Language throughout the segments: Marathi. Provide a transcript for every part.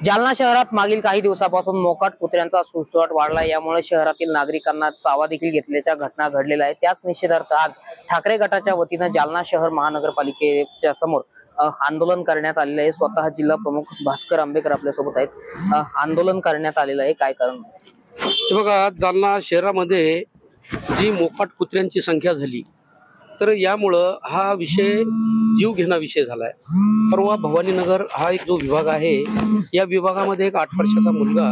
जालना शहरात मागील काही दिवसापासून मोकाट कुत्र्यांचा सुळसुळाट वाढला, यामुळे शहरातील नागरिकांना चावा देखील घेतल्याच्या घटना घडलेल्या आहेत। त्याच निषेधार्थ आज ठाकरे गटाच्या वतीने जालना शहर महानगरपालिकेच्या समोर आंदोलन करण्यात आलेलं आहे। स्वतः जिल्हा प्रमुख भास्कर आंबेकर आपल्या सोबत आहेत। आंदोलन करण्यात आलेलं आहे, काय कारण? बघा, जालना शहरामध्ये जी मोकाट कुत्र्यांची संख्या झाली, तर यामुळं हा विषय जीव घेणा विषय झालाय। परवा भवानीनगर हा एक जो विभाग आहे, या विभागामध्ये एक 8 वर्षाचा मुलगा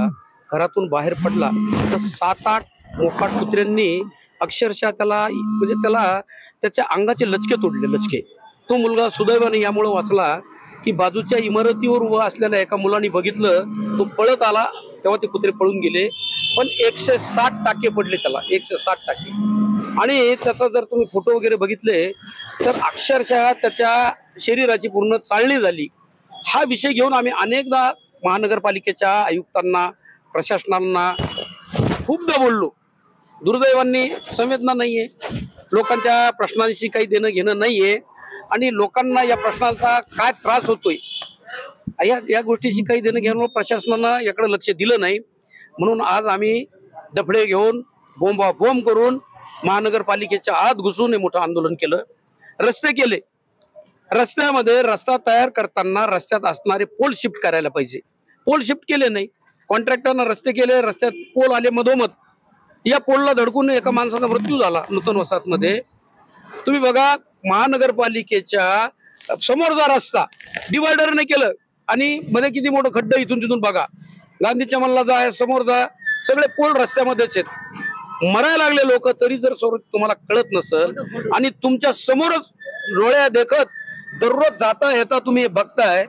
घरातून बाहेर पडला तर 7-8 मोकाट कुत्र्यांनी अक्षरशः त्याला त्याच्या अंगाचे लचके तोडले, लचके। तो मुलगा सुदैवाने यामुळे वाचला की बाजूच्या इमारतीवर उभा असलेल्या एका मुलाने बघितलं, तो पळत आला, तेव्हा ते कुत्रे पळून गेले। पण 160 टाके पडले त्याला, 160 टाके। आणि त्याचा जर तुम्ही फोटो वगैरे बघितले तर अक्षरशः त्याच्या शरीराची पूर्ण चाळणी झाली। हा विषय घेऊन आम्ही अनेकदा महानगरपालिकेच्या आयुक्तांना, प्रशासनांना खूपदा बोललो। दुर्दैवाने संवेदना नाहीये, लोकांच्या प्रश्नांशी काही देणं घेणं नाहीये आणि लोकांना या प्रश्नांचा काय त्रास होतोय या गोष्टीची काही देणं घेणं प्रशासनानं याकडे लक्ष दिलं नाही। म्हणून आज आम्ही डफडे घेऊन बोंब करून महानगरपालिकेच्या आत घुसून हे मोठं आंदोलन केलं, रस्ते केले। रस्त्यामध्ये रस्ता तयार करताना रस्त्यात असणारे पोल शिफ्ट करायला पाहिजे, पोल शिफ्ट केले नाही। कॉन्ट्रॅक्टरनं रस्ते केले, रस्त्यात पोल आले मधोमध, या पोलला धडकून एका माणसाचा मृत्यू झाला नूतन वसाहतमध्ये। तुम्ही बघा, महानगरपालिकेच्या समोरचा रस्ता डिवायडरने केलं आणि मध्ये किती मोठं खड्डा, इथून तिथून बघा, गांधीच्या मल्ला जा, समोर जा, सगळे पोल रस्त्यामध्येच आहेत। मरायला लागले लोक, तरी जर तुम्हाला कळत नसेल आणि तुमच्या समोरच डोळ्या देखत दररोज जाता येता तुम्ही बघताय,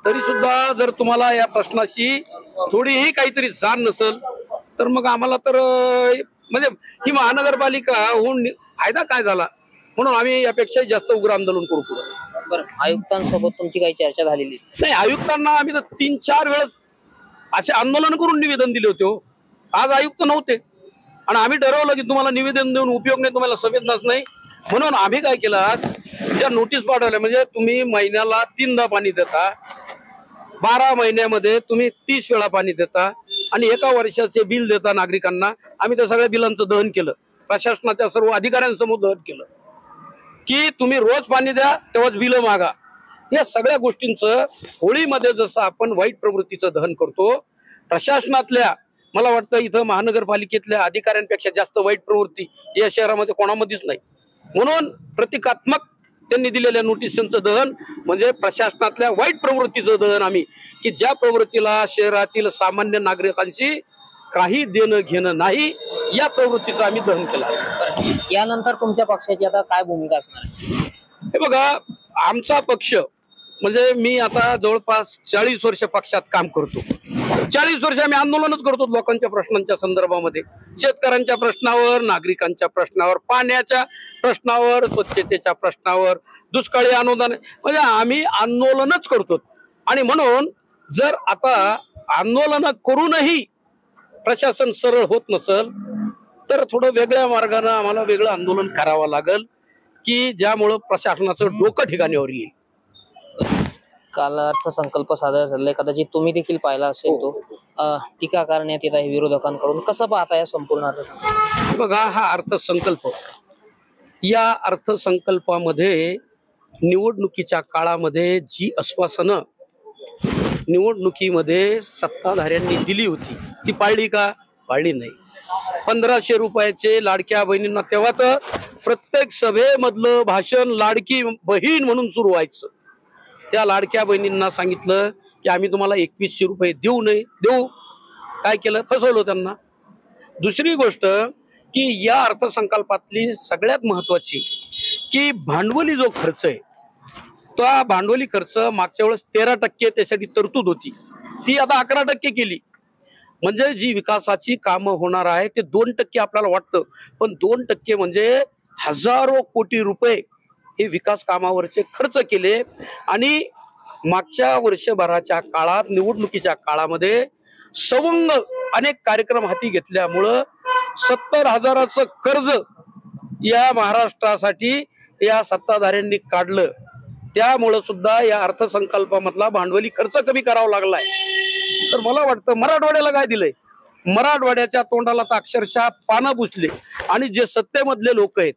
तरी सुद्धा जर तुम्हाला या प्रश्नाशी थोडीही काहीतरी जाण नसेल, तर मग आम्हाला तर म्हणजे ही महानगरपालिका होऊन फायदा काय झाला? म्हणून आम्ही यापेक्षा जास्त उग्र आंदोलन करू पुढे। बरं, आयुक्तांसोबत तुमची काही चर्चा झालेली नाही? आयुक्तांना आम्ही तर 3-4 वेळेस असे आंदोलन करून निवेदन दिले होते हो। आज आयुक्त नव्हते आणि आम्ही ठरवलं की तुम्हाला निवेदन देऊन उपयोग नाही, तुम्हाला संवेदनाच नाही। म्हणून आम्ही काय केलं, ज्या नोटीस पाठवल्या, म्हणजे तुम्ही महिन्याला 3दा पाणी देता, 12 महिन्यामध्ये तुम्ही 30 वेळा पाणी देता आणि एका वर्षाचे बिल देता नागरिकांना। आम्ही त्या सगळ्या बिलांचं दहन केलं, प्रशासनाच्या सर्व अधिकाऱ्यांसमोर दहन केलं की तुम्ही रोज पाणी द्या, तेव्हाच बिलं मागा। या सगळ्या गोष्टींचं होळीमध्ये जसं आपण वाईट प्रवृत्तीचं दहन करतो, प्रशासनातल्या, मला वाटतं इथं महानगरपालिकेतल्या अधिकाऱ्यांपेक्षा जास्त वाईट प्रवृत्ती या शहरामध्ये कोणामध्येच नाही। म्हणून प्रतिकात्मक त्यांनी दिलेल्या नोटिसांचं दहन म्हणजे प्रशासनातल्या वाईट प्रवृत्तीचं दहन आम्ही, की ज्या प्रवृत्तीला शहरातील सामान्य नागरिकांची काही देणं घेणं नाही, या प्रवृत्तीचं आम्ही दहन केलं। यानंतर तुमच्या पक्षाची आता काय भूमिका असणार आहे? हे बघा, आमचा पक्ष म्हणजे मी आता जवळपास 40 वर्ष पक्षात काम करतो। 40 वर्ष आम्ही आंदोलनच करतो लोकांच्या प्रश्नांच्या संदर्भामध्ये, शेतकऱ्यांच्या प्रश्नावर, नागरिकांच्या प्रश्नावर, पाण्याच्या प्रश्नावर, स्वच्छतेच्या प्रश्नावर, दुष्काळी अनुदान, म्हणजे आम्ही आंदोलनच करतो। आणि म्हणून जर आता आंदोलन करूनही प्रशासन सरळ होत नसेल, तर थोडं वेगळ्या मार्गाने आम्हाला वेगळं आंदोलन करावं लागेल, की ज्यामुळं प्रशासनाचं डोकं ठिकाणीवर येईल। काल अर्थसंकल्प सादर झालाय, कदाचित तुम्ही देखील पाहिला असेल तो। टीका करण्यात येत आहे विरोधकांकडून, कसं पाहता या संपूर्ण अर्थसंकल्प? बघा, हा अर्थसंकल्प, या अर्थसंकल्पामध्ये निवडणुकीच्या काळामध्ये जी आश्वासनं निवडणुकीमध्ये सत्ताधाऱ्यांनी दिली होती, ती पाळली का? पाळली नाही। 1500 रुपयाचे लाडक्या बहिणींना, तेव्हा तर प्रत्येक सभेमधलं भाषण लाडकी बहीण म्हणून सुरू व्हायचं। त्या लाडक्या बहिणींना सांगितलं की आम्ही तुम्हाला 2100 रुपये देऊ, काय केलं? फसवलं त्यांना। दुसरी गोष्ट की या अर्थसंकल्पातली सगळ्यात महत्वाची की भांडवली जो खर्च आहे, तो भांडवली खर्च मागच्या वेळेस 13% त्यासाठी तरतूद होती, ती आता 11% केली। म्हणजे जी विकासाची कामं होणार आहे ते 2% आपल्याला वाटतं, पण 2% म्हणजे हजारो कोटी रुपये हे विकास कामावरचे खर्च केले। आणि मागच्या वर्षभराच्या काळात, निवडणुकीच्या काळामध्ये सवंग अनेक कार्यक्रम हाती घेतल्यामुळं 70,000चं कर्ज या महाराष्ट्रासाठी या सत्ताधाऱ्यांनी काढलं। त्यामुळे सुद्धा या अर्थसंकल्पामधला भांडवली खर्च कमी करावा लागलाय। तर मला वाटतं मराठवाड्याला काय दिलंय, मराठवाड्याच्या तोंडाला तर अक्षरशः पानं पुसले. आणि जे सत्तेमधले लोक आहेत,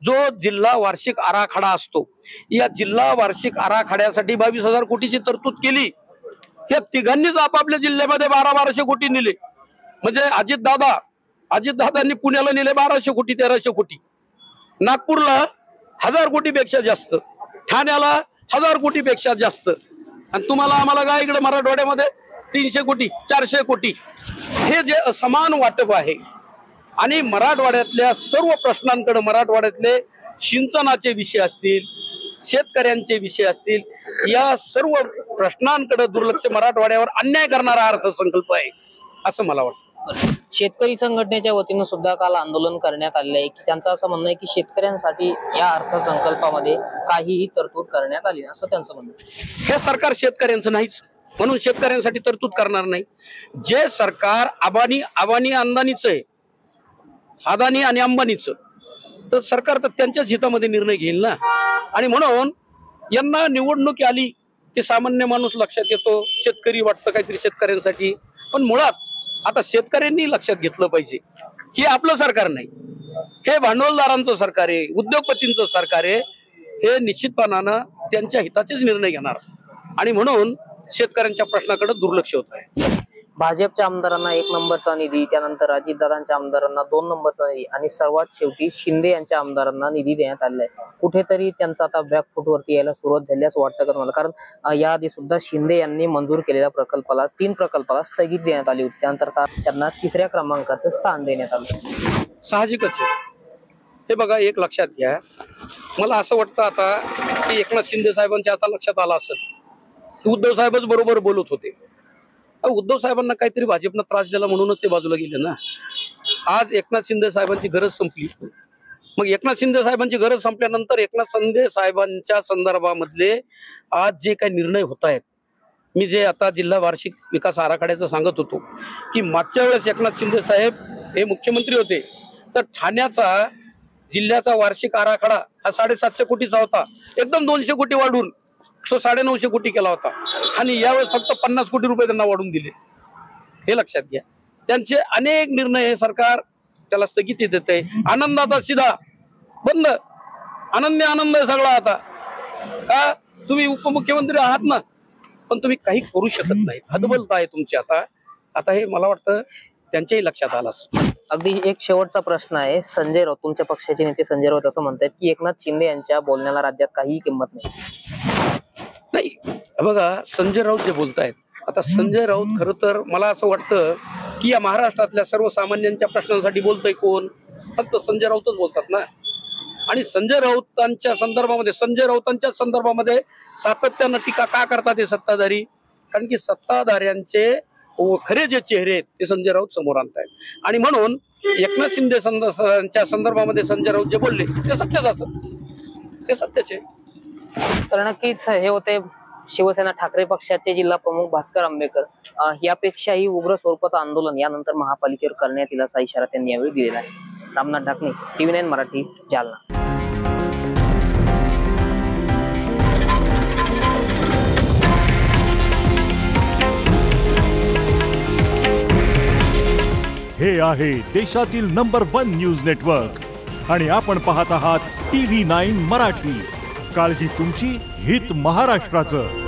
जो जिल्हा वार्षिक आराखडा असतो, या जिल्हा वार्षिक आराखड्यासाठी 22,000 कोटीची तरतूद केली. या तिघांनीच आपापल्या जिल्ह्यामध्ये 1200 कोटी नेले. म्हणजे अजितदादांनी पुण्याला नेले 1200 कोटी 1300 कोटी, नागपूरला 1000 कोटीपेक्षा जास्त, ठाण्याला 1000 कोटीपेक्षा जास्त. आणि तुम्हाला आम्हाला काय इकडे मराठवाड्यामध्ये 300 कोटी 400 कोटी. हे जे असमान वाटप आहे आणि मराठवाड्यातल्या सर्व प्रश्नांकडे, मराठवाड्यातले सिंचनाचे विषय असतील, शेतकऱ्यांचे विषय असतील, या सर्व प्रश्नांकडे दुर्लक्ष, मराठवाड्यावर अन्याय करणारा अर्थसंकल्प आहे असं मला वाटतं. शेतकरी संघटनेच्या वतीनं सुद्धा काल आंदोलन करण्यात आले आहे की त्यांचं असं म्हणणं आहे की शेतकऱ्यांसाठी या अर्थसंकल्पामध्ये काहीही तरतूद करण्यात आली, असं त्यांचं म्हणणं आहे. हे सरकार शेतकऱ्यांचं नाहीच, म्हणून शेतकऱ्यांसाठी तरतूद करणार नाही. जे सरकार अबानी अंदानीचं आहे, अदानी आणि अंबानीचं, तर सरकार तर त्यांच्याच हितामध्ये निर्णय घेईल ना. आणि म्हणून यांना निवडणूक आली की सामान्य माणूस लक्षात येतो, शेतकरी वाटतं काहीतरी शेतकऱ्यांसाठी. पण मुळात आता शेतकऱ्यांनी लक्षात घेतलं पाहिजे की आपलं सरकार नाही, हे भांडवलदारांचं सरकार आहे, उद्योगपतींचं सरकार आहे. हे निश्चितपणानं त्यांच्या हिताचेच निर्णय घेणार आणि म्हणून शेतकऱ्यांच्या प्रश्नाकडे दुर्लक्ष होत आहे. भाजपच्या आमदारांना 1 नंबरचा निधी, त्यानंतर अजितदादांच्या आमदारांना 2 नंबरचा निधी आणि सर्वात शेवटी शिंदे यांच्या आमदारांना निधी देण्यात आलेला आहे. कुठेतरी त्यांचा आता बॅकफूटवरती यायला सुरुवात झाली असं वाटतं का तुम्हाला? कारण याआधी सुद्धा शिंदे यांनी मंजूर केलेल्या प्रकल्पाला 3 प्रकल्पाला स्थगित देण्यात आली होती, त्यानंतर त्यांना 3ऱ्या क्रमांकाचं स्थान देण्यात आलं. साहजिकच आहे. हे बघा, एक लक्षात घ्या, मला असं वाटतं आता की एकनाथ शिंदे साहेबांच्या आता लक्षात आलं असेल, उद्धव साहेबच बरोबर बोलत होते. उद्धव साहेबांना काहीतरी भाजपनं त्रास दिला म्हणूनच ते बाजूला गेले ना. आज एकनाथ शिंदे साहेबांची गरज संपली. मग एकनाथ शिंदे साहेबांची गरज संपल्यानंतर एकनाथ शिंदे साहेबांच्या संदर्भामधले आज जे काही निर्णय होत आहेत, मी जे आता जिल्हा वार्षिक विकास आराखड्याचं सांगत होतो की मागच्या वेळेस एकनाथ शिंदे साहेब हे मुख्यमंत्री होते, तर ठाण्याचा जिल्ह्याचा वार्षिक आराखडा हा 750 कोटीचा होता, एकदम 200 कोटी वाढून तो 950 कोटी केला होता. आणि यावेळेस फक्त 50 कोटी रुपये त्यांना वाढून दिले. हे लक्षात घ्या. त्यांचे अनेक निर्णय हे सरकार त्याला स्थगिती देते. आनंदाचा शिधा बंद, आनंद आहे सगळा. आता का तुम्ही उपमुख्यमंत्री आहात ना, पण तुम्ही काही करू शकत नाही, हतबलता आहे तुमची. आता हे मला वाटतं त्यांच्याही लक्षात आलं असं. अगदी एक शेवटचा प्रश्न आहे. संजय राऊत, तुमच्या पक्षाचे नेते संजय राऊत असं म्हणतात की एकनाथ शिंदे यांच्या बोलण्याला राज्यात काहीही किंमत नाही. बघा, संजय राऊत जे बोलतायत, आता संजय राऊत खरं तर मला असं वाटतं की या महाराष्ट्रातल्या सर्वसामान्यांच्या प्रश्नांसाठी बोलतोय कोण? फक्त संजय राऊतच बोलतात ना. आणि संजय राऊतांच्या संदर्भामध्ये सातत्यानं टीका का करतात हे सत्ताधारी? कारण की सत्ताधाऱ्यांचे खरे जे चेहरे आहेत ते संजय राऊत समोर आणतायत. आणि म्हणून एकनाथ शिंदे संदर्भामध्ये संजय राऊत जे बोलले ते सत्यच असं, ते सत्याचे. तर नक्कीच हे होते शिवसेना ठाकरे पक्षाचे जिल्हा प्रमुख भास्कर आंबेकर. यापेक्षाही उग्र स्वरूपाचं आंदोलन यानंतर महापालिकेवर करण्यात येईल असा इशारा त्यांनी यावेळी दिलेला आहे. रामनाथ ढाकणे, TV9 मराठी, जालना. हे आहे देशातील नंबर 1 न्यूज नेटवर्क आणि आपण पाहत आहात TV9 मराठी. काळजी तुमची, हित महाराष्ट्राचं.